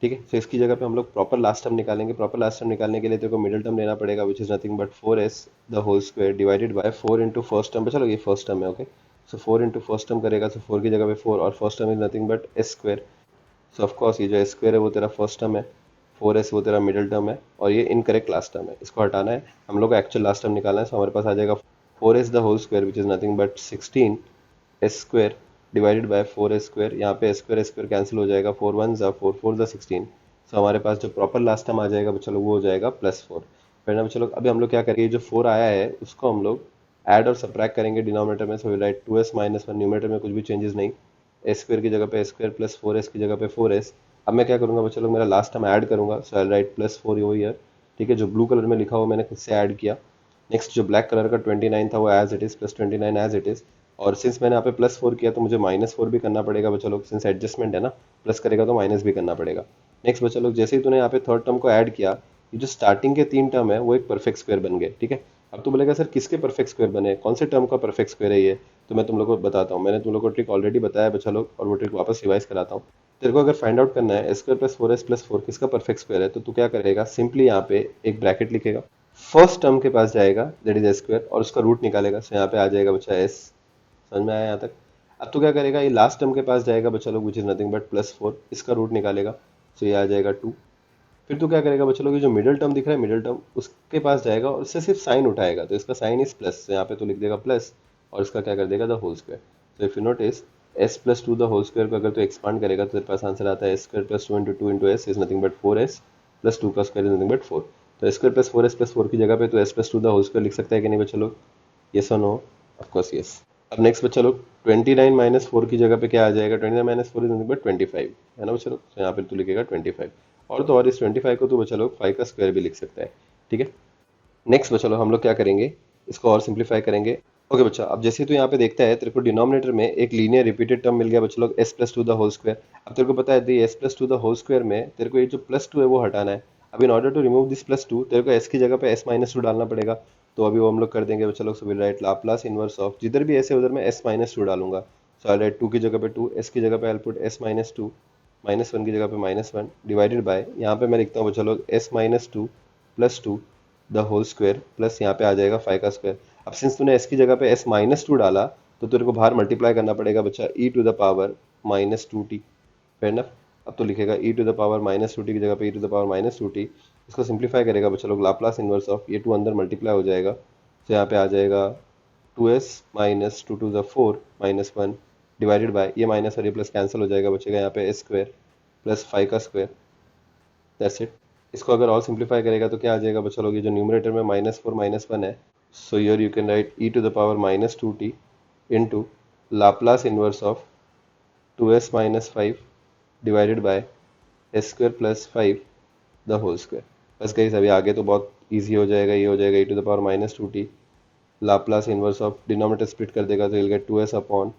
ठीक है, तो इसकी जगह पे हम लोग प्रॉपर लास्ट टर्म निकालेंगे। प्रॉपर लास्ट टर्म निकालने के लिए तेरे को मिडिल टर्म लेना पड़ेगा which is nothing but four s the whole square divided by four into first term. चलो ये फर्स्ट टर्म है। Okay, so four into first term करेगा, सो फोर की जगह पे फोर, और first term is nothing but s square. So of course ये जो एस स्क्वायर है वो तेरा फर्स्ट टर्म है, फोर एस वो तेरा मिडिल टर्म है, और ये इनकरेक्ट लास्ट टर्म है, इसको हटाना है। हम लोग को एक्चुअल लास्ट टर्म निकालना है। सो हमारे पास आ जाएगा four s the whole square which is nothing but 16 s square divided by four s square. यहाँ पे एस स्क्वायर कैंसिल हो जाएगा, फोर वन ज़ा फोर, फोर ज़ा 16। सो हमारे पास जो प्रॉपर लास्ट टर्म आ जाएगा बच्चों लोग वो हो जाएगा प्लस फोर। फिर ना बच्चों लोग अभी हम लोग क्या करेंगे, जो फोर आया है उसको हम लोग ऐड और सब्ट्रैक्ट करेंगे डिनोमिनेटर में। So write two s minus one, numerator में कुछ भी चेंजेस नहीं, एस स्क्वायर की जगह पे s square plus four S की जगह पे फोर एस। अब मैं क्या करूंगा बच्चों लोग, मेरा लास्ट टर्म ऐड करूंगा। So I write plus four over here. ठीक है, जो ब्लू कलर में लिखा हुआ मैंने खुद से ऐड किया। नेक्स्ट जो ब्लैक कलर का 29 था वो as it is, plus 29 as it is. और सिंस मैंने यहाँ पे प्लस फोर किया तो मुझे माइनस फोर भी करना पड़ेगा बच्चों लोग, सिंस एडजस्टमेंट है ना, प्लस करेगा तो माइनस भी करना पड़ेगा। नेक्स्ट बच्चों लोग जैसे ही तूने यहाँ पे थर्ड टर्म को ऐड किया, ये जो स्टार्टिंग के तीन टर्म है वो एक परफेक्ट स्क्वायर बन गए। ठीक है, अब तो बोलेगा सर किसके परफेक्ट स्क्वायर बने, कौन से टर्म का परफेक्ट स्क्वायर है ये, तो मैं तुम लोग को बताता हूँ। मैंने तुम लोग को ट्रिक ऑलरेडी बताया बच्चा लोग, और वो ट्रिक वापस रिवाइज कराता हूँ। तेरे को अगर फाइंड आउट करना है एस स्क्वायर प्लस फोर किसका परफेक्ट स्क्वायर है, तो तू क्या करेगा, सिंपली यहाँ पे एक ब्रैकेट लिखेगा, फर्स्ट टर्म के पास जाएगा दैट इज एस स्क्वायर, और उसका रूट निकालेगा। सो यहाँ पे आ जाएगा बच्चा एस। समझ में आया यहाँ तक। अब तो क्या करेगा, ये लास्ट टर्म के पास जाएगा बच्चा लोग विच is nothing but plus four, इसका रूट निकालेगा। सो ये आ जाएगा टू। फिर तो क्या करेगा बच्चा लोग, ये जो मिडिल टर्म दिख रहा है मिडिल टर्म, उसके पास जाएगा और उससे सिर्फ साइन उठाएगा, तो इसका साइन इज प्लस। यहाँ पे तो लिख देगा प्लस, और इसका क्या कर देगा द होल स्क्वायर। तो if you notice s plus two the whole square को अगर तो एक्सपांड करेगा तो तेरे पास आंसर आता है s square plus two into s is nothing but four s plus two का square is nothing but four. तो एस स्क्वायर प्लस फोर की जगह पे तो s plus two the whole square लिख सकता है कि नहीं बच्चा लोग, यस और नो, ऑफकोर्स यस। अब नेक्स्ट बच्चा लोग 29 माइनस फोर की जगह पे क्या आ जाएगा, 29 minus four is nothing but 25, है ना बच्चा लोग। तो यहाँ पे तू लिखेगा 25। और तो और इस 25 को तो बच्चा लोग 5 का स्क्वायर भी लिख सकता है। ठीक है, नेक्स्ट बच्चा लोग हम लोग क्या करेंगे, इसको और सिंप्लीफाई करेंगे। ओके बच्चा, अब जैसे तू यहाँ पे देखता है तेरे को डिनोमिनेटर में एक लीनियर रिपीटेड टर्म मिल गया बच्चा लोग, s plus two the whole square. अब तेरे को पता है s plus two the whole square में तेरे को ये जो प्लस टू है वो हटाना है। अब in order to remove this plus two तेरे को एस की जगह पे एस माइनस टू डालना पड़ेगा। तो अभी वो हम लोग कर देंगे बच्चा लोग। सो will write Laplace inverse of, जिधर भी एस है उधर मैं एस माइनस टू डालूंगा। सो आई राइट टू की जगह पे टू, एस की जगह पे I put S minus to, minus one की जगह पे माइनस वन डिवाइडेड बाय, यहाँ पे मैं लिखता हूँ बच्चा लोग s minus two plus two the whole square plus यहाँ पे आ जाएगा 5 का स्क्वायर। अब सिंस तूने एस की जगह पे एस माइनस टू डाला तो तेरे को बाहर मल्टीप्लाई करना पड़ेगा बच्चा e to the power minus two t. Fair enough. अब तो लिखेगा e to the power minus two t की जगह पे e to the power minus two t. इसको सिंप्लीफाई करेगा बच्चा लोग, लाप्लास इनवर्स ऑफ, ये टू अंदर मल्टीप्लाई हो जाएगा तो यहाँ पे आ जाएगा two s minus two two the four minus one divided by, ये माइनस और ये प्लस कैंसिल हो जाएगा, बचेगा यहाँ पे एस स्क्वायर प्लस 5 का स्क्वायर। That's it. इसको अगर और सिंप्लीफाई करेगा तो क्या आ जाएगा बच्चा लोग, ये जो न्यूमरेटर में माइनस फोर माइनस वन है, so here you can write e to the power minus two t into Laplace inverse of two s minus five divided by s square plus five the whole square. बस guys अभी आगे तो बहुत easy हो जाएगा, ये हो जाएगा e to the power minus two t, Laplace inverse of denominator split कर देगा तो will get two s upon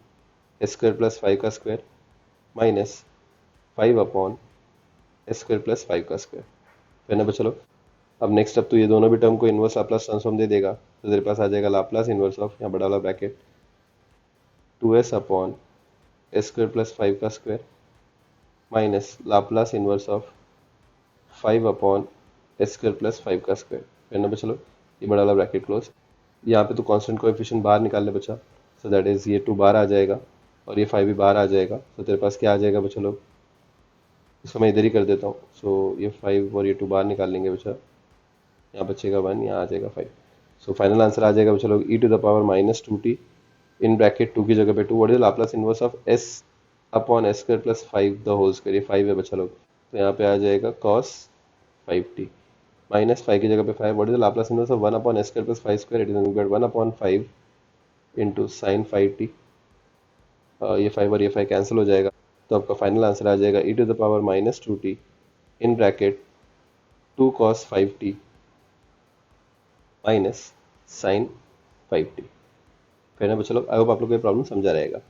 s square plus five का square minus five upon s square plus five का स्क्वायर। है ना बच्चा लोग। अब नेक्स्ट, अब तो ये दोनों भी टर्म को इनवर्स लाप्लास ट्रांसफॉर्म दे देगा तो तेरे पास आ जाएगा लाप्लास इनवर्स ऑफ, यहाँ बड़ा वाला bracket, two s upon s square plus five का square minus Laplace inverse of five upon s square plus five का स्क्वायर। है ना बच्चा लोग, ये बड़ा वाला ब्रैकेट क्लोज। यहाँ पे तो कांस्टेंट कोएफिशिएंट बाहर निकाल ले बच्चा, सो दैट इज ये टू बाहर आ जाएगा और ये फाइव भी बाहर आ जाएगा। तो तेरे पास क्या आ जाएगा बच्चा लोग, इसको मैं इधर ही कर देता हूँ। सो ये फाइव और ये टू बाहर निकाल लेंगे बच्चा, यहाँ बचेगा वन, यहाँ आ जाएगा फाइव। सो फाइनल आंसर आ जाएगा बच्चा लोग e to the power minus two t in bracket two की जगह पे two, what is Laplace inverse of s upon s square plus five the whole square, ये फाइव है बच्चा लोग तो यहाँ पे आ जाएगा cos five t minus five की जगह पे five, what is Laplace inverse of one upon s square plus five square, it is one upon five into sine five T. ये फाइव और ये फाइव कैंसिल हो जाएगा तो आपका फाइनल आंसर आ जाएगा e to the power minus two t in bracket two cos five t minus sine five t. फिर ना बच्चों लोग, आई होप आप लोग को ये प्रॉब्लम समझा रहेगा।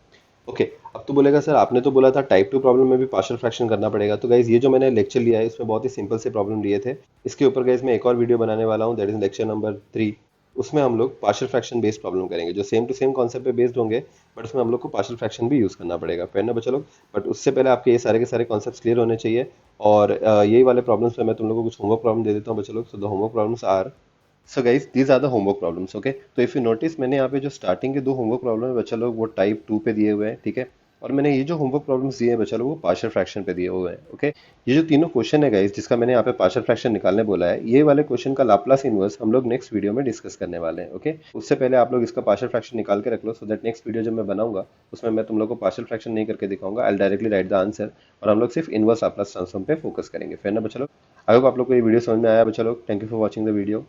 ओके, अब तो बोलेगा सर आपने तो बोला था टाइप टू प्रॉब्लम में भी पार्शियल फ्रैक्शन करना पड़ेगा। तो गाइज ये जो मैंने लेक्चर लिया है इसमें बहुत ही सिंपल से प्रॉब्लम लिए थे। इसके ऊपर गाइज मैं एक और वीडियो बनाने वाला हूँ, दैट इज लेक्चर नंबर 3। उसमें हम लोग पार्शियल फ्रैक्शन बेस्ड प्रॉब्लम करेंगे जो सेम टू सेम कॉन्सेप्ट पे बेस्ड होंगे, बट उसमें हम लोग को पार्शियल फ्रैक्शन भी यूज करना पड़ेगा। फिर ना बच्चों लोग, बट उससे पहले आपके ये सारे के सारे कॉन्सेप्ट क्लियर होने चाहिए। और यही वाले प्रॉब्लम्स में मैं तुम लोगों को कुछ होमवर्क प्रॉब्लम दे देता हूँ बच्चों लोग। So the homework problems are, so guys these are the homework problems. Okay, तो इफ यू नोटिस मैंने यहाँ पे जो स्टार्टिंग के दो होमवर्क प्रॉब्लम है बच्चा लोग वो टाइप 2 पे दिए हुए हैं, ठीक है। और मैंने ये जो होमवर्क प्रॉब्लम्स दिए हैं बच्चा लोग वो पार्शियल फ्रैक्शन पे दिए हुए हैं। ओके, ये जो तीनों क्वेश्चन है गाइज जिसका मैंने यहाँ पे पार्शियल फ्रैक्शन निकालने बोला है, ये वाले क्वेश्चन का लाप्लास इनवर्स हम लोग नेक्स्ट वीडियो में डिस्कस करने वाले हैं। ओके, उससे पहले आप लोग इसका पार्शियल फ्रैक्शन निकाल के रख लो, सो दैट नेक्स्ट वीडियो जब मैं बनाऊंगा उसमें मैं तुम लोग को पार्शियल फ्रैक्शन नहीं करके दिखाऊंगा, I directly right the answer और हम लोग सिर्फ इनवर्स लाप्लास ट्रांसफॉर्म पे फोकस करेंगे। फिर ना बच्चा लोग, आई होप आप लोग को ये वीडियो समझ में आया बच्चा लोग। Thank you for watching the video.